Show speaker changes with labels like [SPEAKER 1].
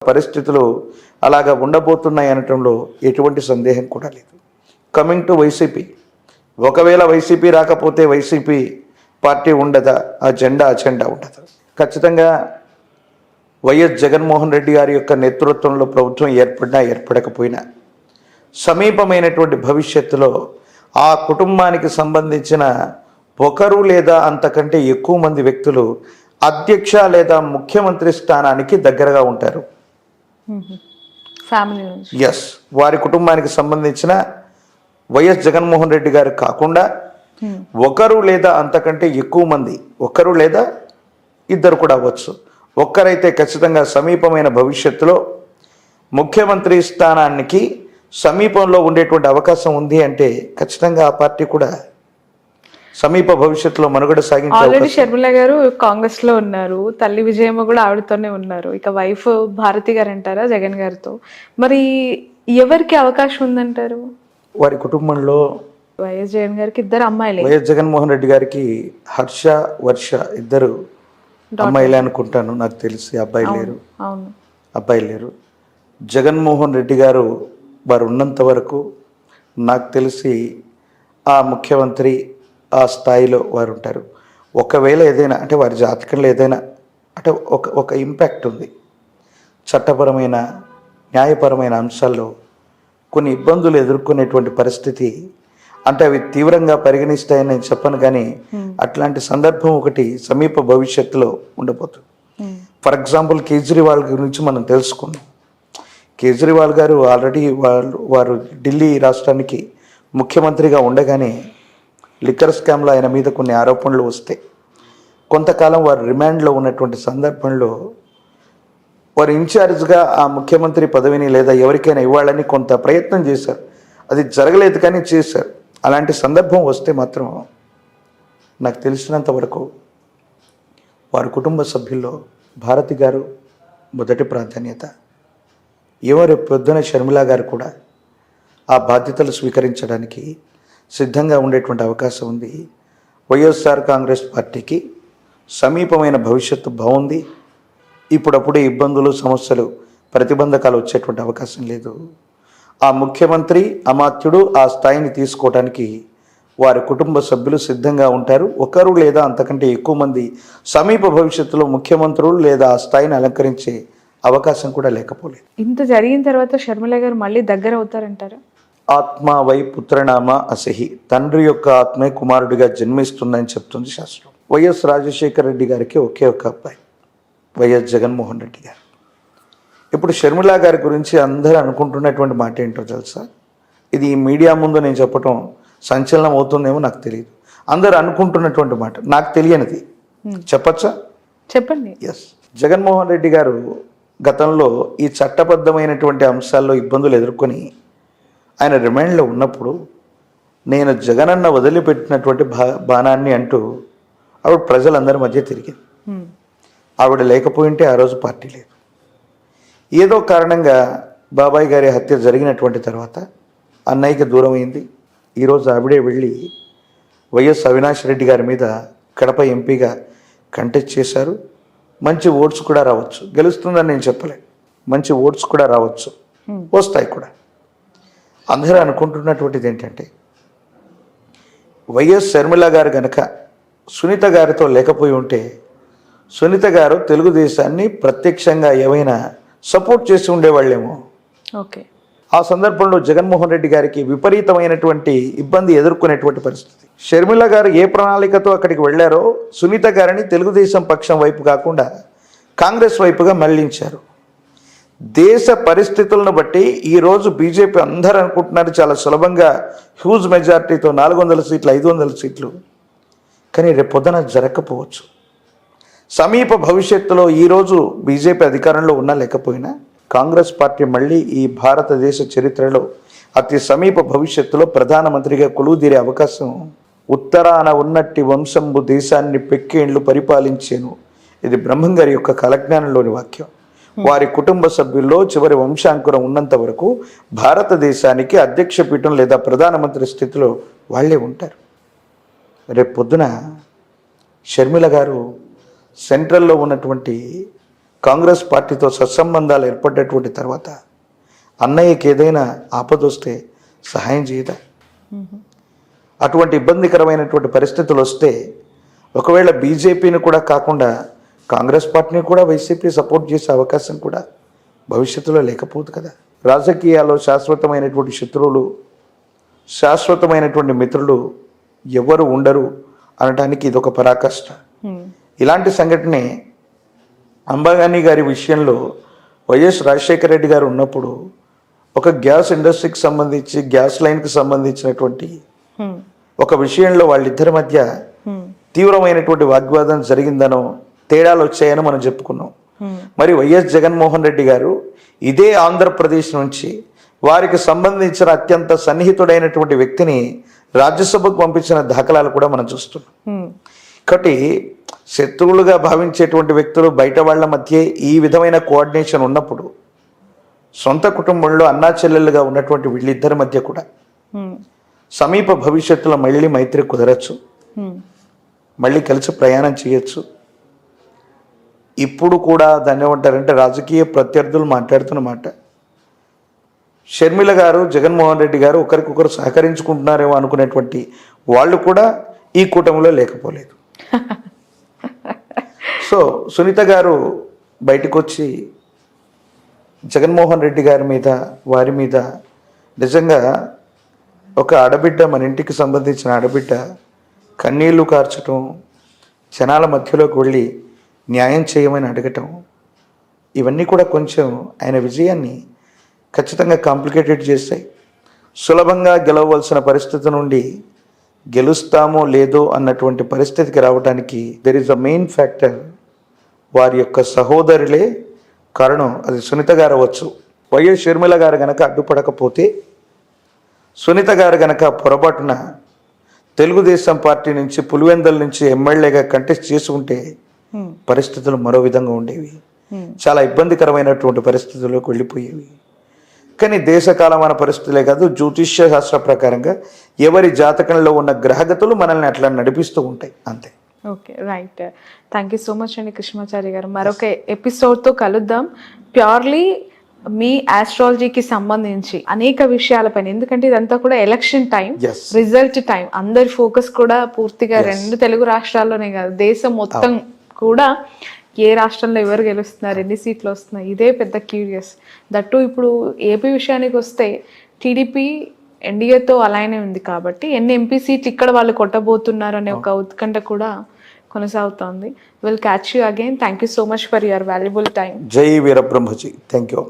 [SPEAKER 1] పరిస్థితులు అలాగా ఉండబోతున్నాయి అనటంలో ఎటువంటి సందేహం కూడా లేదు. కమింగ్ టు వైసీపీ, ఒకవేళ వైసీపీ రాకపోతే వైసీపీ పార్టీ ఉండదా, అజెండా ఉండదు. ఖచ్చితంగా వైఎస్ జగన్మోహన్ రెడ్డి గారి యొక్క నేతృత్వంలో ప్రభుత్వం ఏర్పడినా ఏర్పడకపోయినా సమీపమైనటువంటి భవిష్యత్తులో ఆ కుటుంబానికి సంబంధించిన ఒకరు లేదా అంతకంటే ఎక్కువ మంది వ్యక్తులు అధ్యక్ష లేదా ముఖ్యమంత్రి స్థానానికి దగ్గరగా ఉంటారు. ఎస్, వారి కుటుంబానికి సంబంధించిన వైఎస్ జగన్మోహన్ రెడ్డి గారు కాకుండా ఒకరు లేదా అంతకంటే ఎక్కువ మంది, ఒకరు లేదా ఇద్దరు కూడా అవ్వచ్చు, ఒక్కరైతే ఖచ్చితంగా సమీపమైన భవిష్యత్తులో ముఖ్యమంత్రి స్థానానికి సమీపంలో ఉండేటువంటి అవకాశం ఉంది అంటే ఖచ్చితంగా ఆ పార్టీ కూడా సమీప భవిష్యత్తులో మనుగడ సాగించే.
[SPEAKER 2] ఆల్రెడీ షర్మిల గారు కాంగ్రెస్ లో ఉన్నారు, తల్లి విజయమ్మ కూడా ఆవిడతోనే ఉన్నారు, ఇక వైఫ్ భారతి గారు అంటారా జగన్ గారితో. మరి ఎవరికి అవకాశం ఉందంటారు?
[SPEAKER 1] వారి కుటుంబంలో
[SPEAKER 2] వైఎస్ జగన్ గారికి ఇద్దరు అమ్మాయిలే.
[SPEAKER 1] వైఎస్ జగన్మోహన్ రెడ్డి గారికి హర్ష, వర్ష ఇద్దరు అమ్మాయిలే అనుకుంటాను, నాకు తెలిసి అబ్బాయి లేరు.
[SPEAKER 2] అవును,
[SPEAKER 1] అబ్బాయి లేరు. జగన్మోహన్ రెడ్డి గారు వారు ఉన్నంత వరకు నాకు తెలిసి ఆ ముఖ్యమంత్రి ఆ స్థాయిలో వారు ఉంటారు. ఒకవేళ ఏదైనా అంటే వారి జాతకంలో ఏదైనా అంటే ఒక ఇంపాక్ట్ ఉంది, చట్టపరమైన న్యాయపరమైన అంశాల్లో కొన్ని ఇబ్బందులు ఎదుర్కొనేటువంటి పరిస్థితి, అంటే అవి తీవ్రంగా పరిగణిస్తాయని నేను చెప్పను, కానీ అట్లాంటి సందర్భం ఒకటి సమీప భవిష్యత్తులో ఉండబోతుంది. ఫర్ ఎగ్జాంపుల్ కేజ్రీవాల్ గురించి మనం తెలుసుకున్నాం. కేజ్రీవాల్ గారు ఆల్రెడీ వారు ఢిల్లీ రాష్ట్రానికి ముఖ్యమంత్రిగా ఉండగానే లిక్కర్ స్కామ్లో ఆయన మీద కొన్ని ఆరోపణలు వస్తే కొంతకాలం వారు రిమాండ్లో ఉన్నటువంటి సందర్భంలో వారు ఇన్ఛార్జ్గా ఆ ముఖ్యమంత్రి పదవిని లేదా ఎవరికైనా ఇవ్వాలని కొంత ప్రయత్నం చేశారు. అది జరగలేదు కానీ చేశారు. అలాంటి సందర్భం వస్తే మాత్రం నాకు తెలిసినంత వరకు వారి కుటుంబ సభ్యుల్లో భారతి గారు మొదటి ప్రాధాన్యత. ఎవరు పొద్దున షర్మిల గారు కూడా ఆ బాధ్యతలు స్వీకరించడానికి సిద్ధంగా ఉండేటువంటి అవకాశం ఉంది. వైఎస్ఆర్ కాంగ్రెస్ పార్టీకి సమీపమైన భవిష్యత్తు బాగుంది. ఇప్పుడప్పుడే ఇబ్బందులు, సమస్యలు, ప్రతిబంధకాలు వచ్చేటువంటి అవకాశం లేదు. ఆ ముఖ్యమంత్రి అమాత్యుడు ఆ స్థాయిని తీసుకోవడానికి వారి కుటుంబ సభ్యులు సిద్ధంగా ఉంటారు. ఒకరు లేదా అంతకంటే ఎక్కువ మంది సమీప భవిష్యత్తులో ముఖ్యమంత్రులు లేదా ఆ స్థాయిని అలంకరించే అవకాశం కూడా లేకపోలేదు.
[SPEAKER 2] ఇంత జరిగిన తర్వాత షర్మిల గారు మళ్ళీ దగ్గర అవుతారంటారా?
[SPEAKER 1] ఆత్మ వై పుత్రనామ అసహి, తండ్రి యొక్క ఆత్మే కుమారుడిగా జన్మిస్తుందని చెప్తుంది శాస్త్రం. వైఎస్ రాజశేఖర రెడ్డి గారికి ఒకే ఒక అబ్బాయి వైఎస్ జగన్మోహన్ రెడ్డి గారు. ఇప్పుడు షర్మిల గారి గురించి అందరూ అనుకుంటున్నటువంటి మాట ఏంటో తెలుసా? ఇది మీడియా ముందు నేను చెప్పటం సంచలనం అవుతుందేమో నాకు తెలియదు. అందరూ అనుకుంటున్నటువంటి మాట, నాకు తెలియనిది చెప్పచ్చా?
[SPEAKER 2] చెప్పండి.
[SPEAKER 1] ఎస్, జగన్మోహన్ రెడ్డి గారు గతంలో ఈ చట్టబద్ధమైనటువంటి అంశాల్లో ఇబ్బందులు ఎదుర్కొని ఆయన రిమాండ్లో ఉన్నప్పుడు నేను జగనన్న వదిలిపెట్టినటువంటి బాణాన్ని అంటూ ఆవిడ ప్రజలందరి మధ్య తిరిగింది. ఆవిడ లేకపోయింటే ఆ రోజు పార్టీ లేదు. ఏదో కారణంగా బాబాయ్ గారి హత్య జరిగినటువంటి తర్వాత అన్నయ్యకి దూరం అయింది. ఈరోజు ఆవిడే వెళ్ళి వైఎస్ అవినాష్ రెడ్డి గారి మీద కడప ఎంపీగా కంటెస్ట్ చేశారు. మంచి ఓట్స్ కూడా రావచ్చు, గెలుస్తుందని నేను చెప్పలేను, మంచి ఓట్స్ కూడా రావచ్చు, వస్తాయి కూడా. అందరూ అనుకుంటున్నటువంటిది ఏంటంటే వైఎస్ షర్మిల గారు కనుక సునీత గారితో లేకపోయి ఉంటే సునీత గారు తెలుగుదేశాన్ని ప్రత్యక్షంగా ఏమైనా సపోర్ట్ చేసి ఉండేవాళ్ళేమో.
[SPEAKER 2] ఓకే,
[SPEAKER 1] ఆ సందర్భంలో జగన్మోహన్ రెడ్డి గారికి విపరీతమైనటువంటి ఇబ్బంది ఎదుర్కొనేటువంటి పరిస్థితి. షర్మిల గారు ఏ ప్రణాళికతో అక్కడికి వెళ్ళారో సునీత గారిని తెలుగుదేశం పక్షం వైపు కాకుండా కాంగ్రెస్ వైపుగా మళ్లించారు. దేశ పరిస్థితులను బట్టి ఈరోజు బీజేపీ అందరూ అనుకుంటున్నారు చాలా సులభంగా హ్యూజ్ మెజార్టీతో 400 సీట్లు 500 సీట్లు, కానీ రేపు పొద్దున జరగకపోవచ్చు. సమీప భవిష్యత్తులో ఈరోజు బీజేపీ అధికారంలో ఉన్నా లేకపోయినా కాంగ్రెస్ పార్టీ మళ్ళీ ఈ భారతదేశ చరిత్రలో అతి సమీప భవిష్యత్తులో ప్రధానమంత్రిగా కొలువుదీరే అవకాశం. ఉత్తరాన ఉన్నట్టి వంశంబు దేశాన్ని పెక్కేండ్లు పరిపాలించేను, ఇది బ్రహ్మం గారి యొక్క కాలజ్ఞానంలోని వాక్యం. వారి కుటుంబ సభ్యుల్లో చివరి వంశాంకురం ఉన్నంత వరకు భారతదేశానికి అధ్యక్ష పీఠం లేదా ప్రధానమంత్రి స్థితిలో వాళ్ళే ఉంటారు. రేపు పొద్దున షర్మిల గారు సెంట్రల్లో ఉన్నటువంటి కాంగ్రెస్ పార్టీతో సత్సంబంధాలు ఏర్పడ్డటువంటి తర్వాత అన్నయ్యకి ఏదైనా ఆపదొస్తే సహాయం చేయదా? అటువంటి ఇబ్బందికరమైనటువంటి పరిస్థితులు వస్తే ఒకవేళ బీజేపీని కూడా కాకుండా కాంగ్రెస్ పార్టీని కూడా వైసీపీ సపోర్ట్ చేసే అవకాశం కూడా భవిష్యత్తులో లేకపోదు కదా. రాజకీయాల్లో శాశ్వతమైనటువంటి శత్రువులు, శాశ్వతమైనటువంటి మిత్రులు ఎవరు ఉండరు అనడానికి ఇదొక పరాకాష్ట. ఇలాంటి సంఘటనే అంబానీ గారి విషయంలో వైఎస్ రాజశేఖర రెడ్డి గారు ఉన్నప్పుడు ఒక గ్యాస్ ఇండస్ట్రీకి సంబంధించి, గ్యాస్ లైన్కి సంబంధించినటువంటి ఒక విషయంలో వాళ్ళిద్దరి మధ్య తీవ్రమైనటువంటి వాగ్వాదం జరిగిందనో, తేడాలు వచ్చాయని మనం చెప్పుకున్నాం. మరి వైఎస్ జగన్మోహన్ రెడ్డి గారు ఇదే ఆంధ్రప్రదేశ్ నుంచి వారికి సంబంధించిన అత్యంత సన్నిహితుడైనటువంటి వ్యక్తిని రాజ్యసభకు పంపించిన దాఖలాలు కూడా మనం చూస్తున్నాం. కాబట్టి శత్రువులుగా భావించేటువంటి వ్యక్తులు బయట వాళ్ళ మధ్య ఈ విధమైన కోఆర్డినేషన్ ఉన్నప్పుడు సొంత కుటుంబంలో అన్నా చెల్లెలుగా ఉన్నటువంటి వీళ్ళిద్దరి మధ్య కూడా సమీప భవిష్యత్తులో మళ్ళీ మైత్రి కుదరచ్చు, మళ్ళీ కలిసి ప్రయాణం చేయొచ్చు. ఇప్పుడు కూడా దాన్ని ఏమంటారంటే రాజకీయ ప్రత్యర్థులు మాట్లాడుతున్న మాట, షర్మిల గారు జగన్మోహన్ రెడ్డి గారు ఒకరికొకరు సహకరించుకుంటున్నారేమో అనుకునేటువంటి వాళ్ళు కూడా ఈ కూటమిలో లేకపోలేదు. సో సునీత గారు బయటకు వచ్చి జగన్మోహన్ రెడ్డి గారి మీద, వారి మీద నిజంగా ఒక ఆడబిడ్డ, మన ఇంటికి సంబంధించిన ఆడబిడ్డ కన్నీళ్లు కార్చటం, జనాల మధ్యలోకి వెళ్ళి న్యాయం చేయమని అడగటం, ఇవన్నీ కూడా కొంచెం ఆయన విజయాన్ని ఖచ్చితంగా కాంప్లికేటెడ్ చేస్తాయి. సులభంగా గెలవవలసిన పరిస్థితి నుండి గెలుస్తామో లేదో అన్నటువంటి పరిస్థితికి రావడానికి there is a main factor, వారి యొక్క సహోదరులే కారణం. అది సునీత గారు అవ్వచ్చు. వైఎస్ షర్మిల గారు గనక అడ్డుపడకపోతే, సునీత గారు గనక పొరపాటున తెలుగుదేశం పార్టీ నుంచి, పులివెందల నుంచి ఎమ్మెల్యేగా కంటెస్ట్ చేసుకుంటే పరిస్థితులు మరో విధంగా ఉండేవి. చాలా ఇబ్బందికరమైనటువంటి పరిస్థితుల్లోకి వెళ్ళిపోయేవి. కానీ దేశకాలమైన పరిస్థితులే కాదు, జ్యోతిష్య శాస్త్ర ప్రకారంగా ఎవరి జాతకంలో ఉన్న గ్రహగతులు మనల్ని అట్లా నడిపిస్తూ ఉంటాయి, అంతే.
[SPEAKER 2] Okay, right. Thank you so much అండి కృష్ణమాచారి గారు. మరొక ఎపిసోడ్తో కలుద్దాం. ప్యూర్లీ మీ ఆస్ట్రాలజీకి సంబంధించి అనేక విషయాలపైన, ఎందుకంటే ఇదంతా కూడా ఎలక్షన్ టైం, రిజల్ట్ టైం, అందరి ఫోకస్ కూడా పూర్తిగా రెండు తెలుగు రాష్ట్రాల్లోనే కాదు, దేశం మొత్తం కూడా ఏ రాష్ట్రంలో ఎవరు గెలుస్తున్నారు, ఎన్ని సీట్లు వస్తున్నాయి, ఇదే పెద్ద క్యూరియస్. దట్టు ఇప్పుడు ఏపీ విషయానికి వస్తే టీడీపీ ఎన్డీఏతో అలానే ఉంది కాబట్టి ఎన్ని ఎంపీ సీట్లు ఇక్కడ వాళ్ళు కొట్టబోతున్నారు అనే ఒక ఉత్కంఠ కూడా కొనసాగుతోంది. Will catch you again. Thank you so much for your valuable time.
[SPEAKER 1] జై వీరబ్రహ్మజీ. Thank you.